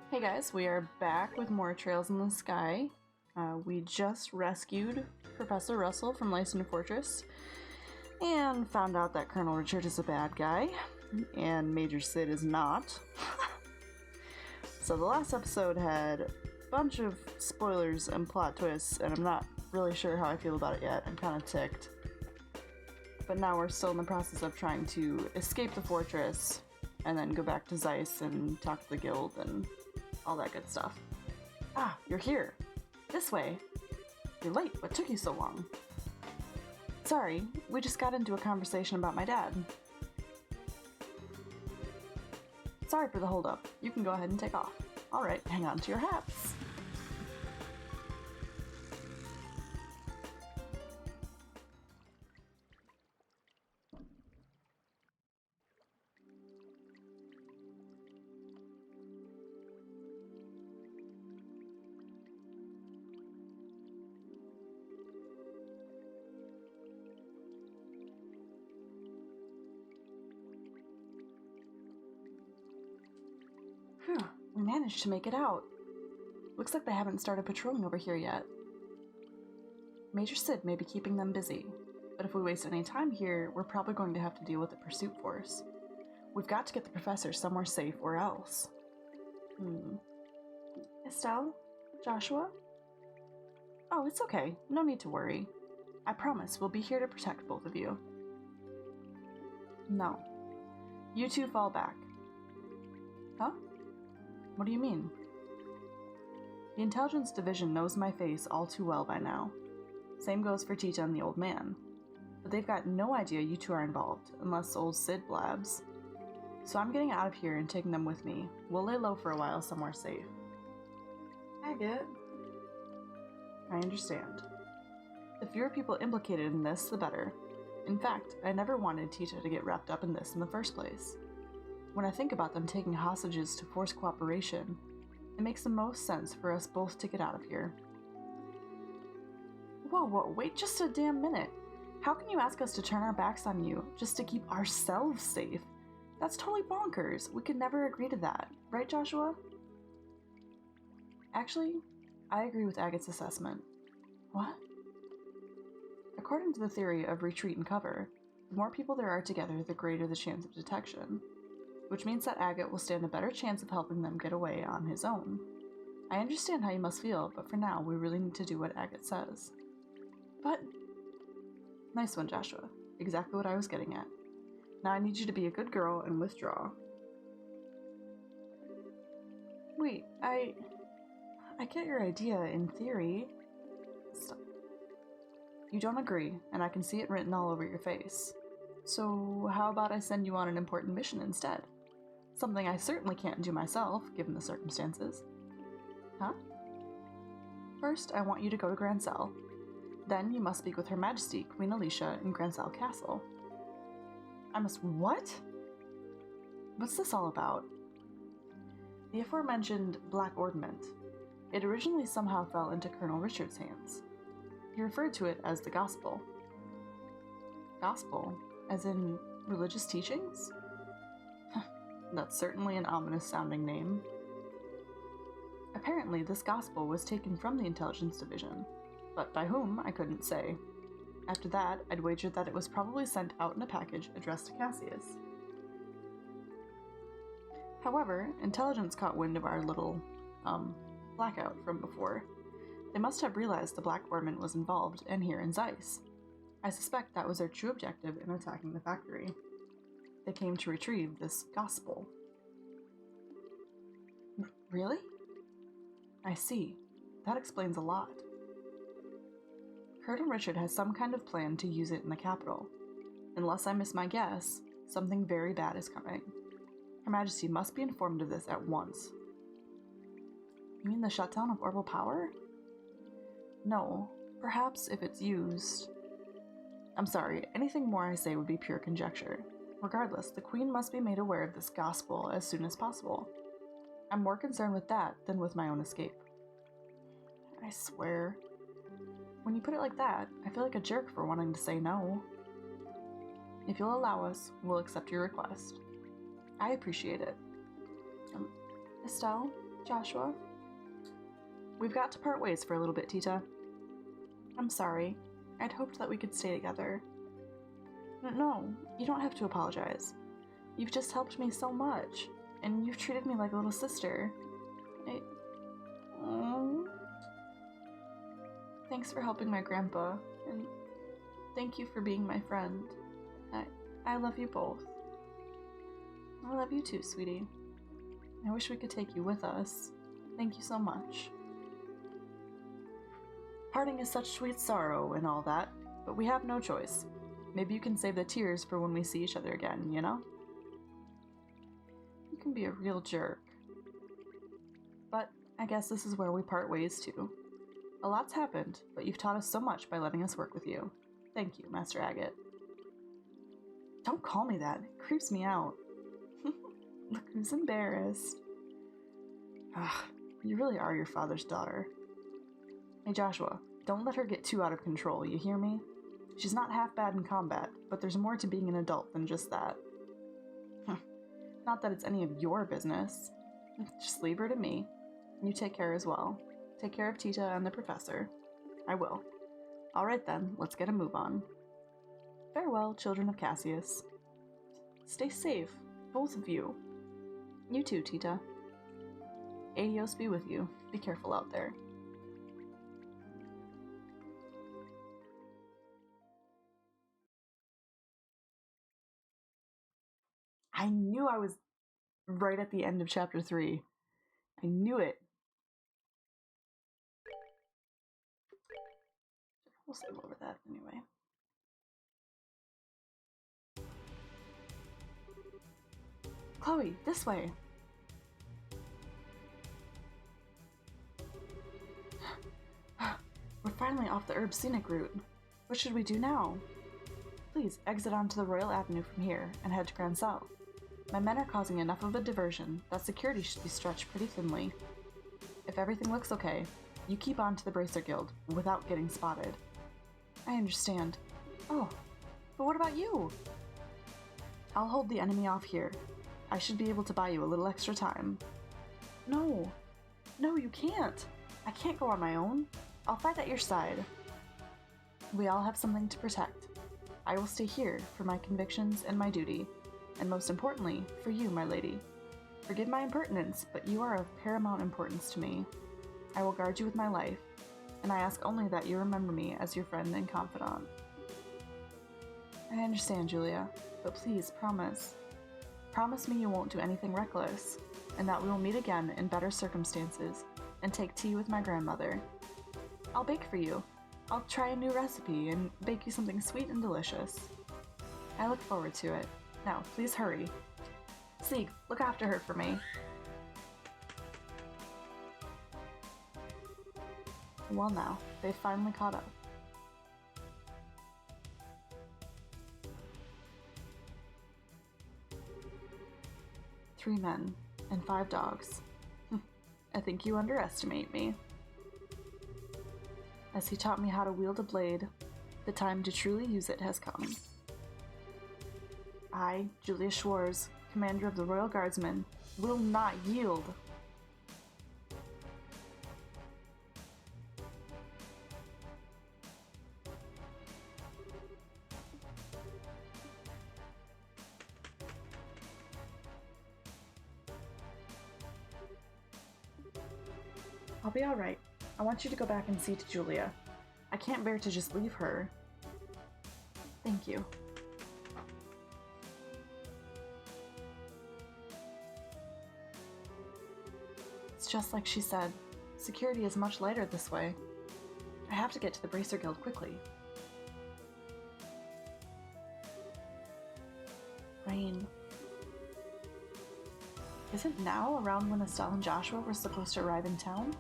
Hey guys, we are back with more Trails in the Sky. We just rescued Professor Russell from Lyston Fortress and found out that Colonel Richard is a bad guy and Major Sid is not. So the last episode had a bunch of spoilers and plot twists, and I'm not really sure how I feel about it yet. I'm kind of ticked. But now we're still in the process of trying to escape the fortress and then go back to Zeiss and talk to the guild and all that good stuff. Ah, you're here. This way. You're late. What took you so long? Sorry, we just got into a conversation about my dad. Sorry for the holdup. You can go ahead and take off. Alright, hang on to your hats. Phew, we managed to make it out. Looks like they haven't started patrolling over here yet. Major Sid may be keeping them busy, but if we waste any time here, we're probably going to have to deal with the pursuit force. We've got to get the professor somewhere safe or else. Estelle? Joshua? Oh, it's okay. No need to worry. I promise we'll be here to protect both of you. No. You two fall back. Huh? What do you mean? The intelligence division knows my face all too well by now. Same goes for Tita and the old man. But they've got no idea you two are involved, unless old Sid blabs. So I'm getting out of here and taking them with me. We'll lay low for a while somewhere safe. Agate. I understand. The fewer people implicated in this, the better. In fact, I never wanted Tita to get wrapped up in this in the first place. When I think about them taking hostages to force cooperation, it makes the most sense for us both to get out of here. Whoa, wait just a damn minute. How can you ask us to turn our backs on you just to keep ourselves safe? That's totally bonkers. We could never agree to that. Right, Joshua? Actually, I agree with Agate's assessment. What? According to the theory of retreat and cover, the more people there are together, the greater the chance of detection. Which means that Agate will stand a better chance of helping them get away on his own. I understand how you must feel, but for now, we really need to do what Agate says. But... Nice one, Joshua. Exactly what I was getting at. Now I need you to be a good girl and withdraw. Wait, I get your idea in theory. Stop. You don't agree, and I can see it written all over your face. So how about I send you on an important mission instead? Something I certainly can't do myself, given the circumstances. Huh? First, I want you to go to Grancel. Then you must speak with Her Majesty, Queen Alicia, in Grancel Castle. I must what? What's this all about? The aforementioned Black Ordnance. It originally somehow fell into Colonel Richard's hands. He referred to it as the Gospel. Gospel? As in religious teachings? That's certainly an ominous-sounding name. Apparently, this gospel was taken from the Intelligence Division, but by whom, I couldn't say. After that, I'd wager that it was probably sent out in a package addressed to Cassius. However, Intelligence caught wind of our little, blackout from before. They must have realized the Black Ornament was involved, and here in Zeiss. I suspect that was their true objective in attacking the factory. They came to retrieve this gospel. Really? I see. That explains a lot. Colonel Richard has some kind of plan to use it in the capital. Unless I miss my guess, something very bad is coming. Her Majesty must be informed of this at once. You mean the shutdown of orbital power? No. Perhaps if it's used... I'm sorry, anything more I say would be pure conjecture. Regardless, the Queen must be made aware of this gospel as soon as possible. I'm more concerned with that than with my own escape. I swear. When you put it like that, I feel like a jerk for wanting to say no. If you'll allow us, we'll accept your request. I appreciate it. Estelle? Joshua? We've got to part ways for a little bit, Tita. I'm sorry. I'd hoped that we could stay together. No, you don't have to apologize. You've just helped me so much, and you've treated me like a little sister. Thanks for helping my grandpa, and thank you for being my friend. I love you both. I love you too, sweetie. I wish we could take you with us. Thank you so much. Parting is such sweet sorrow and all that, but we have no choice. Maybe you can save the tears for when we see each other again, you know? You can be a real jerk. But I guess this is where we part ways too. A lot's happened, but you've taught us so much by letting us work with you. Thank you, Master Agate. Don't call me that. It creeps me out. Look who's embarrassed. You really are your father's daughter. Hey Joshua, don't let her get too out of control, you hear me? She's not half bad in combat, but there's more to being an adult than just that. Not that it's any of your business. Just leave her to me. You take care as well. Take care of Tita and the professor. I will. Alright then, let's get a move on. Farewell, children of Cassius. Stay safe, both of you. You too, Tita. Adios be with you. Be careful out there. I knew I was right at the end of chapter 3. I knew it. We'll skip over that anyway. Chloe, this way. We're finally off the herb scenic route. What should we do now? Please exit onto the Royal Avenue from here and head to Grand South. My men are causing enough of a diversion that security should be stretched pretty thinly. If everything looks okay, you keep on to the Bracer Guild without getting spotted. I understand. Oh, but what about you? I'll hold the enemy off here. I should be able to buy you a little extra time. No, you can't. I can't go on my own. I'll fight at your side. We all have something to protect. I will stay here for my convictions and my duty, and most importantly, for you, my lady. Forgive my impertinence, but you are of paramount importance to me. I will guard you with my life, and I ask only that you remember me as your friend and confidant. I understand, Julia, but please promise. Promise me you won't do anything reckless, and that we will meet again in better circumstances and take tea with my grandmother. I'll bake for you. I'll try a new recipe and bake you something sweet and delicious. I look forward to it. Now, please hurry. Sieg, look after her for me. Well now, they've finally caught up. Three men and 5 dogs. I think you underestimate me. As he taught me how to wield a blade, the time to truly use it has come. I, Julia Schwarz, commander of the Royal Guardsmen, will not yield. I'll be alright. I want you to go back and see to Julia. I can't bear to just leave her. Thank you. It's just like she said. Security is much lighter this way. I have to get to the Bracer Guild quickly. Rain. Isn't now around when Estelle and Joshua were supposed to arrive in town?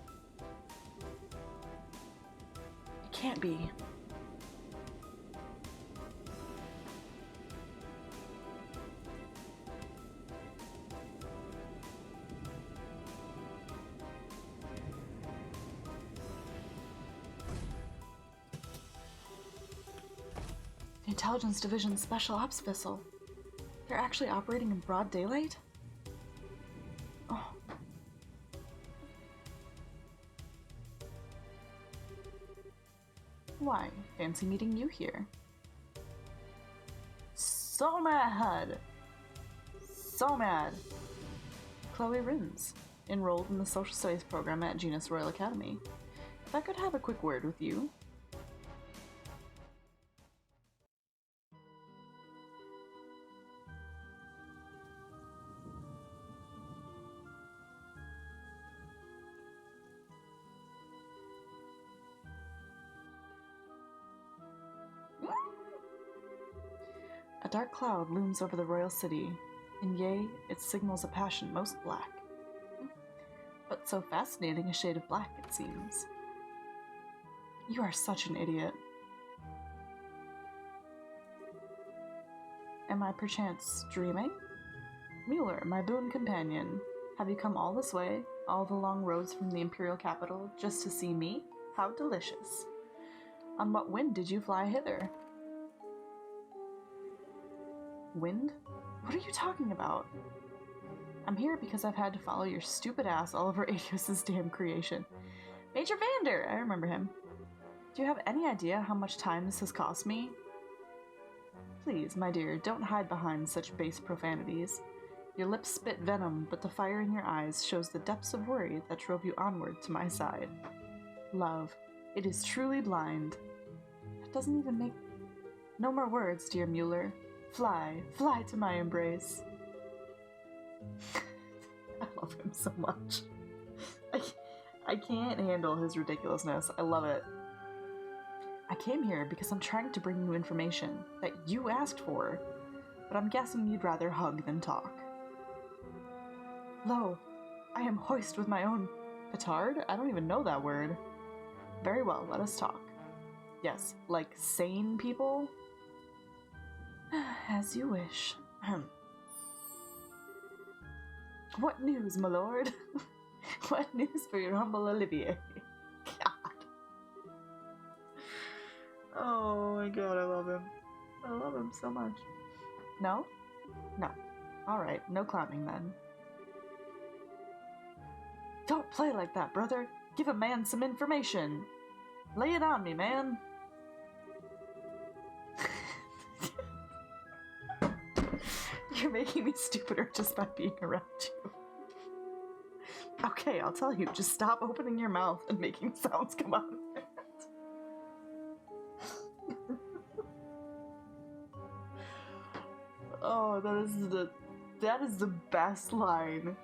It can't be. The Intelligence Division's Special Ops vessel. They're actually operating in broad daylight? Oh. Why, fancy meeting you here. So mad! So mad! Chloe Rins, enrolled in the Social Studies program at Genus Royal Academy. If I could have a quick word with you. A dark cloud looms over the royal city, and yea, it signals a passion most black. But so fascinating a shade of black, it seems. You are such an idiot. Am I perchance dreaming? Mueller, my boon companion, have you come all this way, all the long roads from the imperial capital, just to see me? How delicious. On what wind did you fly hither? Wind? What are you talking about? I'm here because I've had to follow your stupid ass all over Aetios' damn creation. Major Vander! I remember him. Do you have any idea how much time this has cost me? Please, my dear, don't hide behind such base profanities. Your lips spit venom, but the fire in your eyes shows the depths of worry that drove you onward to my side. Love, it is truly blind. That doesn't even make... No more words, dear Mueller. Fly, fly to my embrace. I love him so much. I can't handle his ridiculousness. I love it. I came here because I'm trying to bring you information that you asked for, but I'm guessing you'd rather hug than talk. Lo, I am hoist with my own petard? I don't even know that word. Very well, let us talk. Yes, like sane people? As you wish. What news, my lord? What news for your humble Olivier? God. Oh my god, I love him. I love him so much. No? No. Alright, no clowning then. Don't play like that, brother. Give a man some information. Lay it on me, man. You're making me stupider just by being around you. Okay, I'll tell you. Just stop opening your mouth and making sounds come out of it. Oh, that is the best line.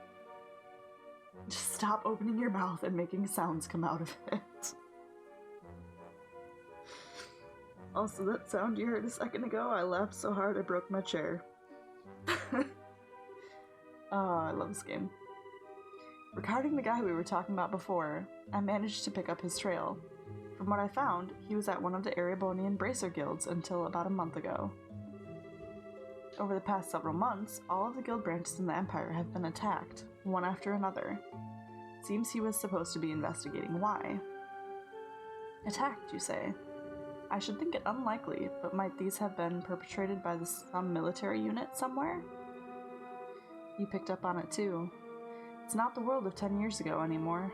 Just stop opening your mouth and making sounds come out of it. Also, that sound you heard a second ago, I laughed so hard I broke my chair. Oh, I love this game. Regarding the guy we were talking about before, I managed to pick up his trail. From what I found, he was at one of the Erebonian Bracer guilds until about a month ago. Over the past several months, all of the guild branches in the Empire have been attacked, one after another. Seems he was supposed to be investigating why. Attacked, you say? I should think it unlikely, but might these have been perpetrated by some military unit somewhere? You picked up on it too. It's not the world of 10 years ago anymore.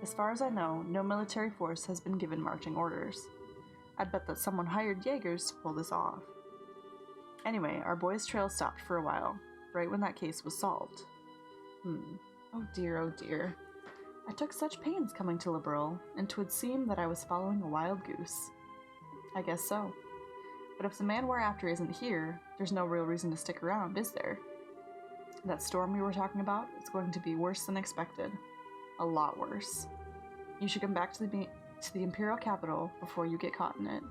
As far as I know, no military force has been given marching orders. I'd bet that someone hired Jaegers to pull this off. Anyway, our boy's trail stopped for a while, right when that case was solved. Oh dear, oh dear. I took such pains coming to Liberal, and 'twould seem that I was following a wild goose. I guess so. But if the man we're after isn't here, there's no real reason to stick around, is there? That storm we were talking about is going to be worse than expected. A lot worse. You should come back to the Imperial capital before you get caught in it.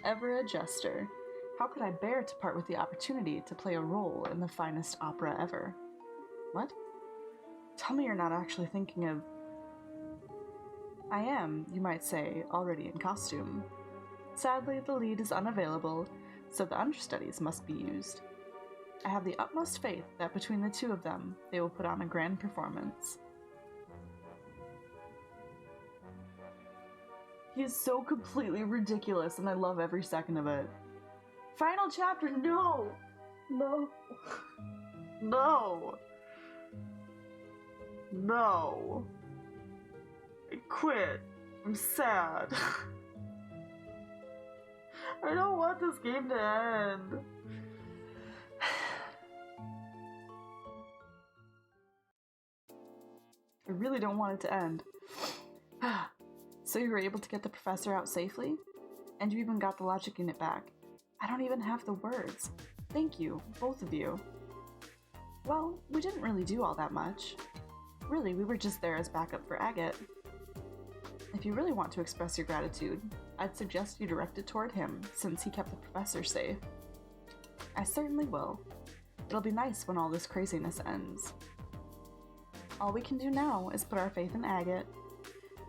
Ever a jester. How could I bear to part with the opportunity to play a role in the finest opera ever? What? Tell me you're not actually thinking of... I am, you might say, already in costume. Sadly, the lead is unavailable, so the understudies must be used. I have the utmost faith that between the two of them, they will put on a grand performance. He is so completely ridiculous, and I love every second of it. Final chapter, no! No. No. No. I quit. I'm sad. I don't want this game to end. I really don't want it to end. So you were able to get the professor out safely? And you even got the logic unit back. I don't even have the words. Thank you, both of you. Well, we didn't really do all that much. Really, we were just there as backup for Agate. If you really want to express your gratitude, I'd suggest you direct it toward him, since he kept the professor safe. I certainly will. It'll be nice when all this craziness ends. All we can do now is put our faith in Agate.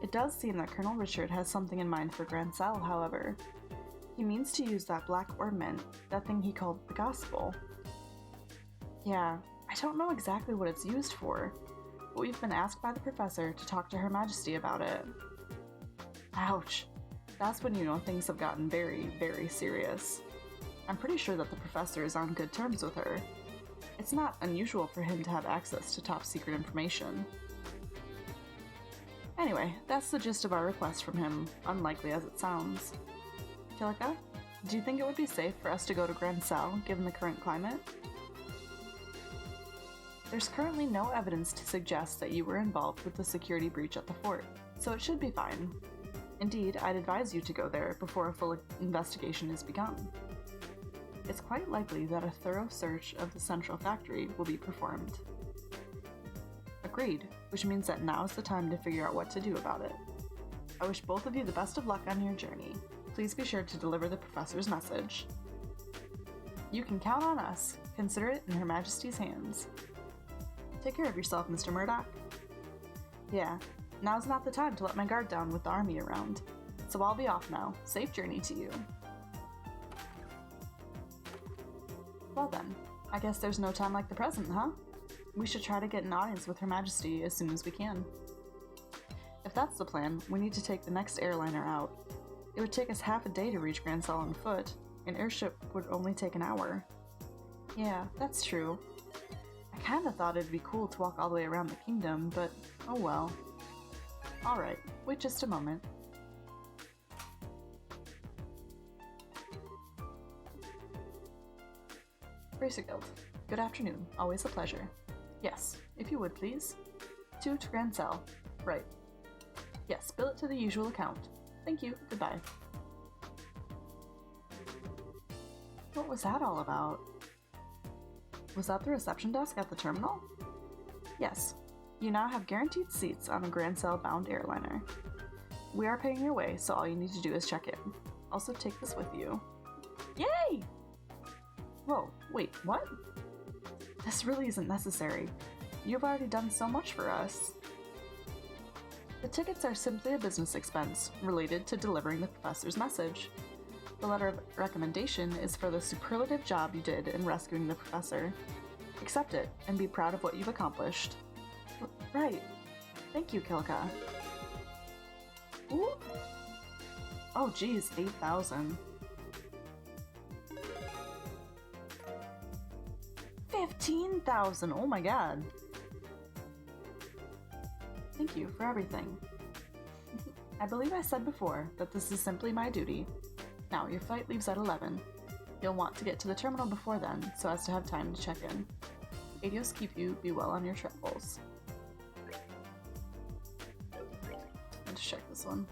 It does seem that Colonel Richard has something in mind for Grancel, however. He means to use that black ornament, that thing he called the Gospel. Yeah, I don't know exactly what it's used for, but we've been asked by the professor to talk to Her Majesty about it. Ouch. That's when you know things have gotten very, very serious. I'm pretty sure that the professor is on good terms with her. It's not unusual for him to have access to top secret information. Anyway, that's the gist of our request from him, unlikely as it sounds. Kilika, do you think it would be safe for us to go to Grancel, given the current climate? There's currently no evidence to suggest that you were involved with the security breach at the fort, so it should be fine. Indeed, I'd advise you to go there before a full investigation is begun. It's quite likely that a thorough search of the central factory will be performed. Agreed, which means that now's the time to figure out what to do about it. I wish both of you the best of luck on your journey. Please be sure to deliver the professor's message. You can count on us. Consider it in Her Majesty's hands. Take care of yourself, Mr. Murdoch. Yeah, now's not the time to let my guard down with the army around. So I'll be off now. Safe journey to you. Well then, I guess there's no time like the present, huh? We should try to get an audience with Her Majesty as soon as we can. If that's the plan, we need to take the next airliner out. It would take us half a day to reach Grancel on foot. An airship would only take an hour. Yeah, that's true. I kinda thought it'd be cool to walk all the way around the kingdom, but oh well. Alright, wait just a moment. Racer Guild. Good afternoon. Always a pleasure. Yes, if you would please. To Grancel. Right. Yes, bill it to the usual account. Thank you. Goodbye. What was that all about? Was that the reception desk at the terminal? Yes. You now have guaranteed seats on a Grancel-bound airliner. We are paying your way, so all you need to do is check in. Also take this with you. Yay! Whoa, wait, what? This really isn't necessary. You've already done so much for us. The tickets are simply a business expense related to delivering the professor's message. The letter of recommendation is for the superlative job you did in rescuing the professor. Accept it and be proud of what you've accomplished. Right. Thank you, Kilika. Ooh. Oh geez, 8,000. 15,000! Oh my god. Thank you for everything. I believe I said before that this is simply my duty. Now, your flight leaves at 11. You'll want to get to the terminal before then, so as to have time to check in. Adios keep you, be well on your travels. Let's check this one.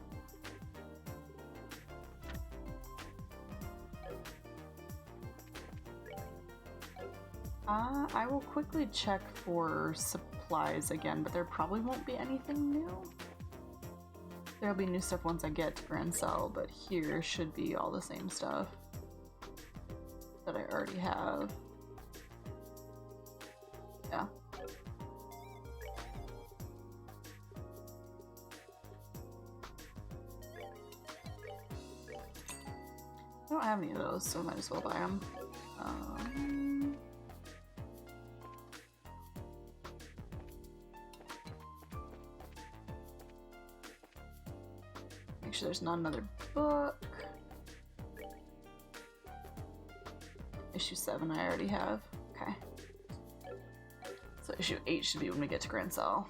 I will quickly check for supplies again, but there probably won't be anything new. There'll be new stuff once I get to Grancel, but here should be all the same stuff that I already have. Yeah. I don't have any of those, so I might as well buy them. Make sure there's not another book. Issue 7 I already have. Okay. So issue 8 should be when we get to Grancel.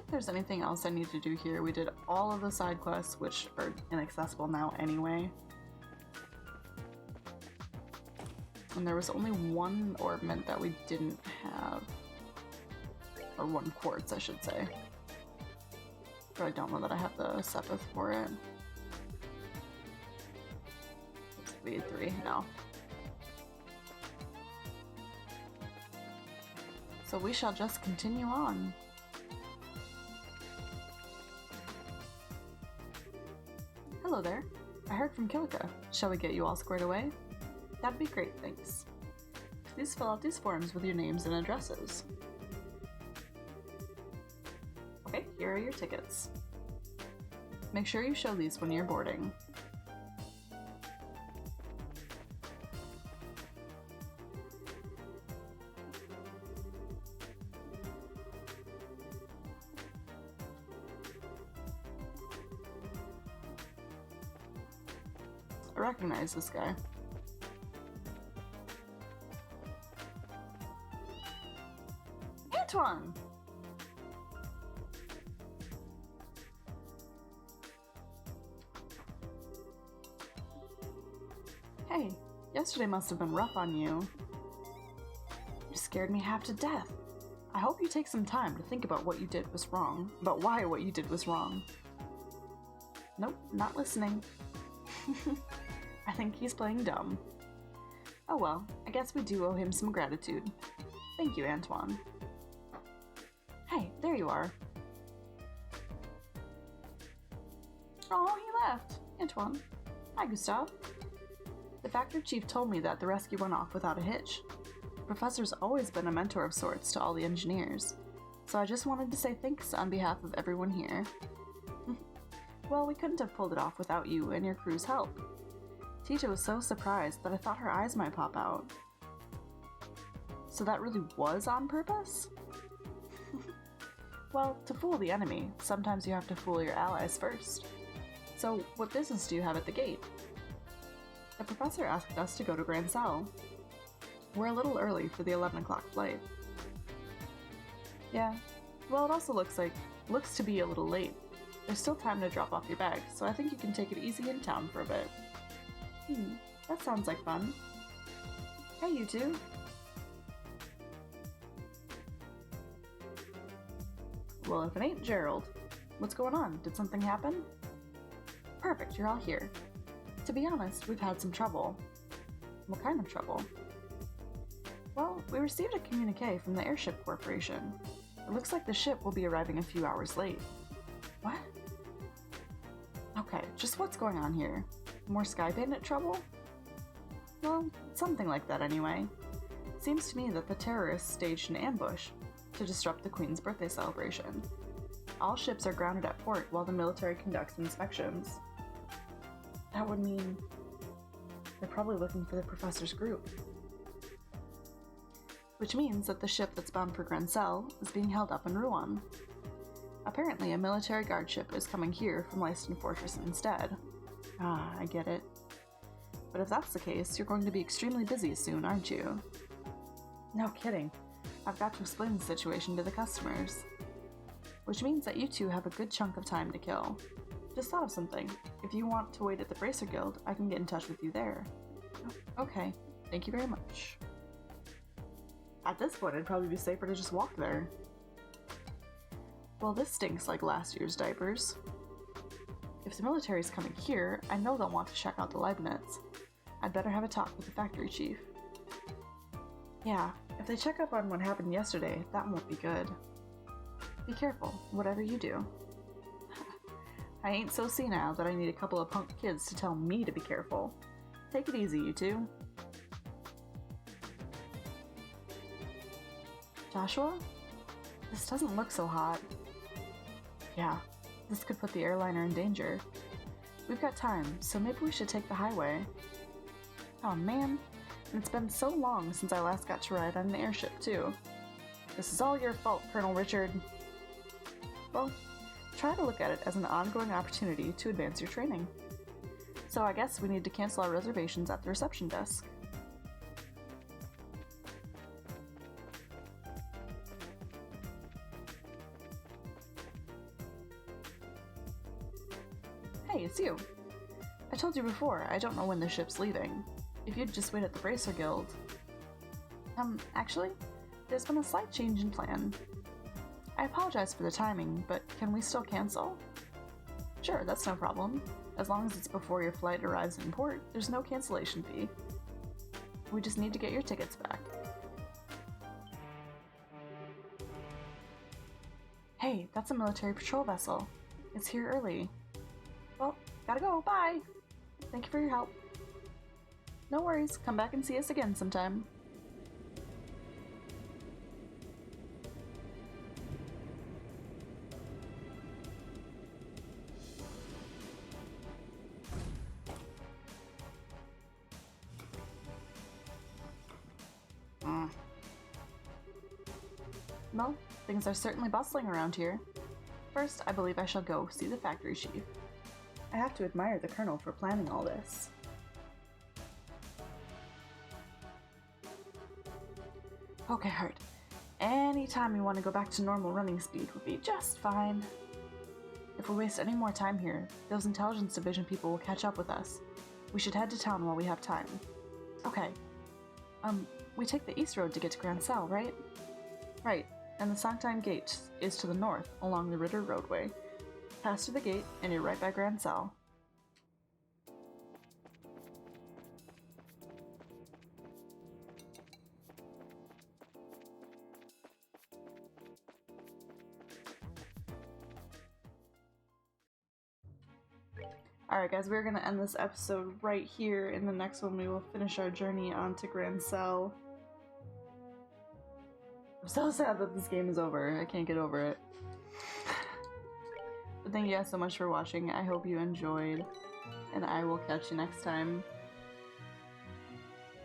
think there's anything else I need to do here. We did all of the side quests, which are inaccessible now anyway. And there was only one orbment that we didn't have. Or one quartz, I should say. But I don't know that I have the Sepith for it. We had 3, no. So we shall just continue on. Hello there. I heard from Kilika. Shall we get you all squared away? That'd be great, thanks. Please fill out these forms with your names and addresses. Okay, here are your tickets. Make sure you show these when you're boarding. I recognize this guy. Antoine! Hey, yesterday must have been rough on you. You scared me half to death. I hope you take some time to think about what you did was wrong, about why what you did was wrong. Nope, not listening. I think he's playing dumb. Oh well, I guess we do owe him some gratitude. Thank you, Antoine. Hey, there you are. Oh, he left. Antoine. Hi, Gustave. The factory chief told me that the rescue went off without a hitch. The professor's always been a mentor of sorts to all the engineers, so I just wanted to say thanks on behalf of everyone here. Well, we couldn't have pulled it off without you and your crew's help. Tita was so surprised that I thought her eyes might pop out. So that really was on purpose? Well, to fool the enemy, sometimes you have to fool your allies first. So, what business do you have at the gate? The professor asked us to go to Grand Salle. We're a little early for the 11 o'clock flight. Yeah, well, it also looks to be a little late. There's still time to drop off your bag, so I think you can take it easy in town for a bit. That sounds like fun. Hey, you two. Well, if it ain't Gerald. What's going on? Did something happen? Perfect, you're all here. To be honest, we've had some trouble. What kind of trouble? Well, we received a communique from the Airship Corporation. It looks like the ship will be arriving a few hours late. What? Okay, just what's going on here? More Sky Bandit trouble? Well, something like that anyway. Seems to me that the terrorists staged an ambush to disrupt the Queen's birthday celebration. All ships are grounded at port while the military conducts inspections. That would mean they're probably looking for the professor's group. Which means that the ship that's bound for Grancel is being held up in Rouen. Apparently, a military guard ship is coming here from Leiston Fortress instead. Ah, I get it. But if that's the case, you're going to be extremely busy soon, aren't you? No kidding. I've got to explain the situation to the customers. Which means that you two have a good chunk of time to kill. Just thought of something. If you want to wait at the Bracer Guild, I can get in touch with you there. Oh, okay, thank you very much. At this point, it'd probably be safer to just walk there. Well, this stinks like last year's diapers. If the military's coming here, I know they'll want to check out the Leibniz. I'd better have a talk with the factory chief. Yeah, if they check up on what happened yesterday, that won't be good. Be careful, whatever you do. I ain't so senile that I need a couple of punk kids to tell me to be careful. Take it easy, you two. Joshua? This doesn't look so hot. Yeah, this could put the airliner in danger. We've got time, so maybe we should take the highway. Oh man, and it's been so long since I last got to ride on an airship too. This is all your fault, Colonel Richard. Well, try to look at it as an ongoing opportunity to advance your training. So I guess we need to cancel our reservations at the reception desk. Hey, it's you! I told you before, I don't know when the ship's leaving. If you'd just wait at the Bracer Guild... Actually, there's been a slight change in plan. I apologize for the timing, but can we still cancel? Sure, that's no problem. As long as it's before your flight arrives in port, there's no cancellation fee. We just need to get your tickets back. Hey, that's a military patrol vessel. It's here early. Well, gotta go, bye! Thank you for your help. No worries, come back and see us again sometime. Well, things are certainly bustling around here. First, I believe I shall go see the factory chief. I have to admire the colonel for planning all this. Okay, Hart. Anytime you want to go back to normal running speed would be just fine. If we waste any more time here, those intelligence division people will catch up with us. We should head to town while we have time. Okay. We take the east road to get to Grand Cell, right? Right, and the Sanctine Gate is to the north along the Ritter Roadway. Pass through the gate and you're right by Grand Cell. Alright guys, we're gonna end this episode right here. In the next one we will finish our journey on to Grand Cell. I'm so sad that this game is over. I can't get over it. But thank you guys so much for watching. I hope you enjoyed, and I will catch you next time.